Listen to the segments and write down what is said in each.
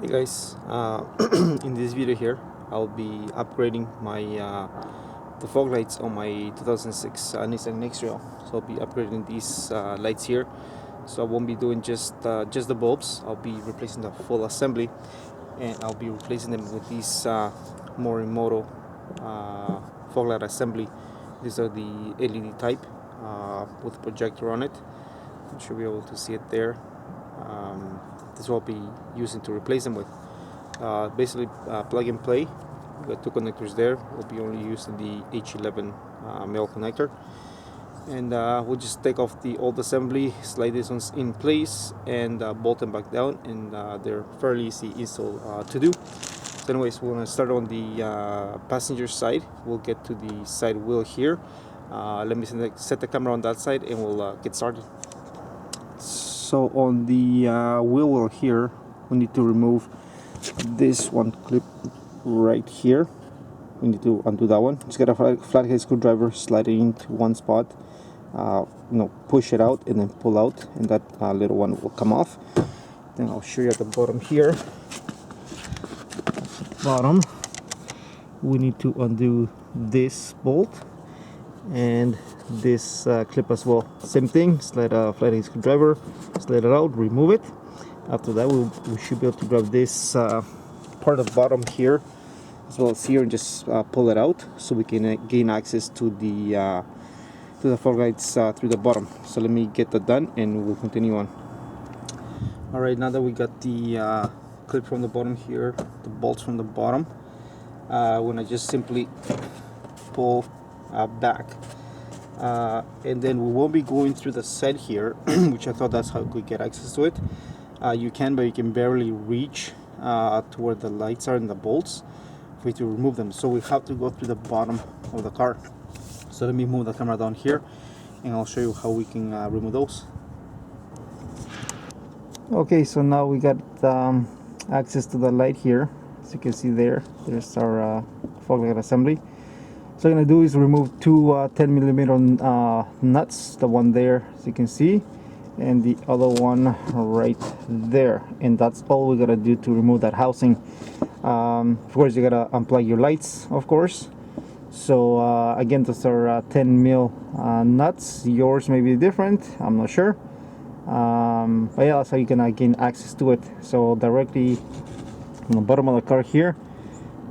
Hey guys, in this video here I'll be upgrading my the fog lights on my 2006 Nissan Xtrail. So I'll be upgrading these lights here. So I won't be doing just the bulbs. I'll be replacing the full assembly, and I'll be replacing them with these morimoto fog light assembly. These are the LED type with a projector on it. You should be able to see it there. This will be using to replace them with. Basically plug and play. We got two connectors there. We'll be only using the H11 male connector, and we'll just take off the old assembly, slide these ones in place, and bolt them back down, and they're fairly easy install to do. So anyways, we're going to start on the passenger side. We'll get to the side wheel here. Let me set the camera on that side, and we'll get started. So on the wheel well here, we need to remove this one clip right here. We need to undo that one. Just get a flathead screwdriver, slide it into one spot, push it out, and then pull out, and that little one will come off. Then I'll show you at the bottom here. Bottom, we need to undo this bolt and this clip as well. Same thing, slide a flathead screwdriver, slide it out, remove it. After that, we should be able to grab this part of the bottom here as well as here, and just pull it out so we can gain access to the fog lights through the bottom. So let me get that done and we'll continue on. Alright, now that we got the clip from the bottom here, the bolts from the bottom, when I just simply pull back, and then we won't be going through the set here, which I thought that's how we get access to it. You can, but you can barely reach to where the lights are and the bolts for you to remove them. So we have to go through the bottom of the car. So let me move the camera down here, and I'll show you how we can remove those. Okay, so now we got access to the light here. As you can see there's our fog light assembly. So what I'm going to do is remove two 10mm nuts, the one there as you can see, and the other one right there, and that's all we gotta do to remove that housing. Of course, you gotta unplug your lights, of course. So again, those are 10mm nuts. Yours may be different, I'm not sure, but yeah, that's how you can gain access to it. So directly on the bottom of the car here,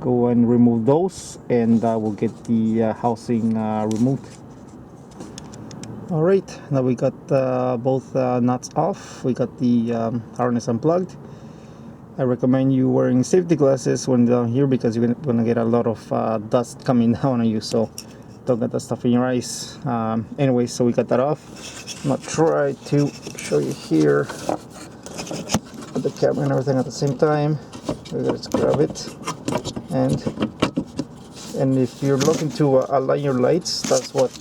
go and remove those, and we'll get the housing removed. Alright, now we got both nuts off. We got the harness unplugged. I recommend you wearing safety glasses when down here, because you're gonna get a lot of dust coming down on you, so don't get that stuff in your eyes. Anyway, so we got that off. I'm gonna try to show you here with the camera and everything at the same time. We're gonna grab it, and if you're looking to align your lights, that's what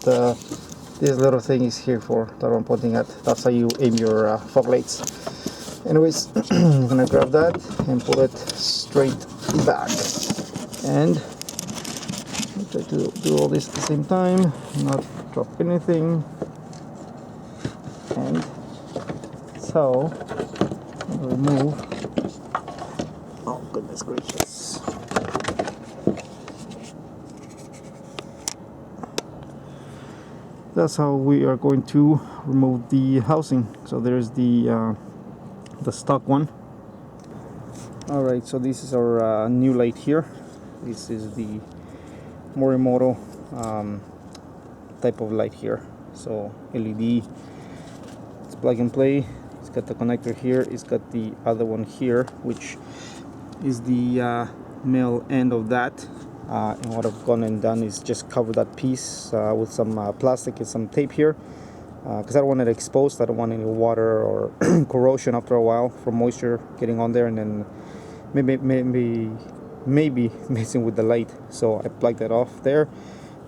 this little thing is here for, that I'm pointing at. That's how you aim your fog lights. Anyways, I'm gonna grab that and pull it straight back, and try to do all this at the same time, not drop anything. And so remove. Oh goodness gracious! That's how we are going to remove the housing. So there's the stock one. Alright, so this is our new light here. This is the morimoto type of light here. So LED, it's plug and play. It's got the connector here. It's got the other one here, which is the male end of that. And what I've gone and done is just cover that piece with some plastic and some tape here, because I don't want it exposed. I don't want any water or corrosion after a while from moisture getting on there, and then maybe messing with the light. So I plugged that off there.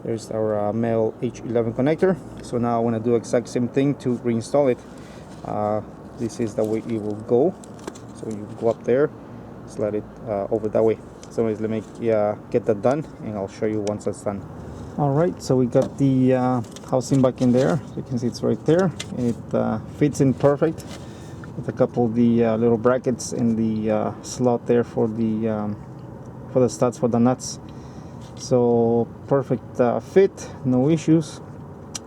There's our male H11 connector. So now I want to do exact same thing to reinstall it. This is the way it will go. So you go up there, slide it over that way. So anyways, let me get that done, and I'll show you once that's done. Alright, so we got the housing back in there. You can see it's right there, and it fits in perfect with a couple of the little brackets in the slot there for the studs for the nuts. So perfect fit, no issues.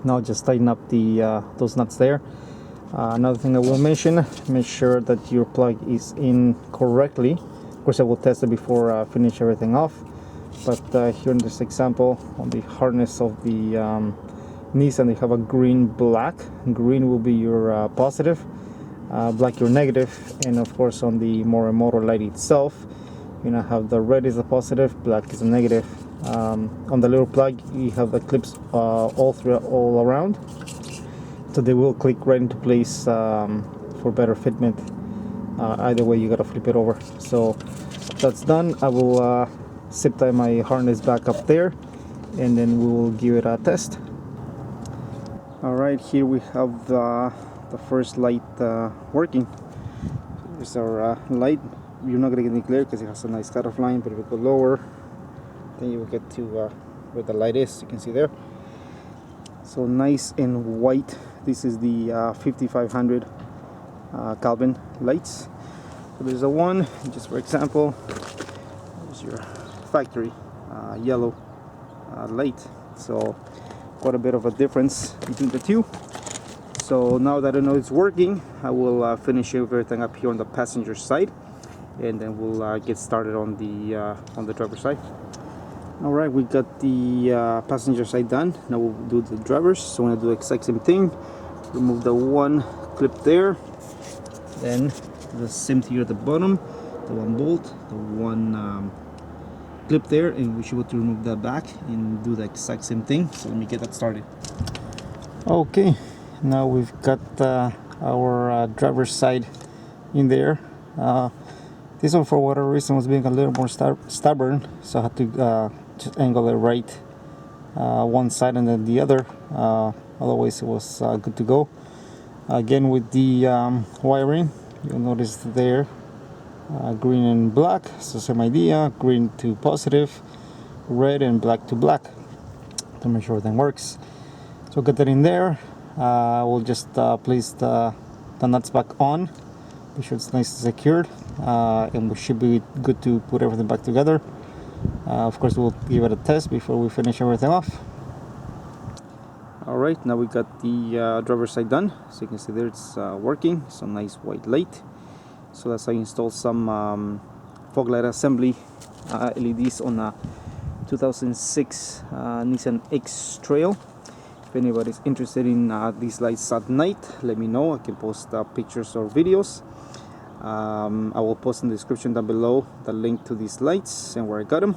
Now just tighten up the those nuts there. Another thing I will mention, make sure that your plug is in correctly. Of course I will test it before I finish everything off, but here in this example on the harness of the Nissan, they have a green black. Green will be your positive, black your negative, and of course on the morimoto light itself, you know, have the red is the positive, black is the negative. On the little plug you have the clips all around, so they will click right into place for better fitment. Either way you gotta flip it over. So that's done. I will zip tie my harness back up there, and then we will give it a test. Alright, here we have the first light working. Here's our light. You're not gonna get any glare because it has a nice cutoff line, but if we go lower, then you will get to where the light is. You can see there. So nice and white. This is the 5500 Kelvin lights. So there's a one, just for example. There's your factory yellow light. So quite a bit of a difference between the two. So now that I know it's working, I will finish everything up here on the passenger side, and then we'll get started on the driver's side. Alright, we got the passenger side done. Now we'll do the driver's. So I'm going to do the exact same thing. Remove the one clip there, then the same here at the bottom, the one bolt, the one clip there, and we should be able to remove that back and do the exact same thing. So let me get that started. Okay, now we've got our driver's side in there. This one, for whatever reason, was being a little more stubborn, so I had to just angle it right one side and then the other. Otherwise it was good to go. Again, with the wiring, you'll notice there green and black, so same idea, green to positive, red and black to black, to make sure everything works. So get that in there. We'll just place the nuts back on, be sure it's nice and secured, and we should be good to put everything back together. Of course we'll give it a test before we finish everything off. Alright, now we got the driver's side done. So you can see there it's working. It's a nice white light. So that's how you install some fog light assembly LEDs on a 2006 Nissan Xtrail. If anybody's interested in these lights at night, let me know. I can post pictures or videos. I will post in the description down below the link to these lights and where I got them.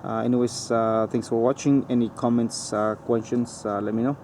Anyways, thanks for watching. Any comments, questions, let me know.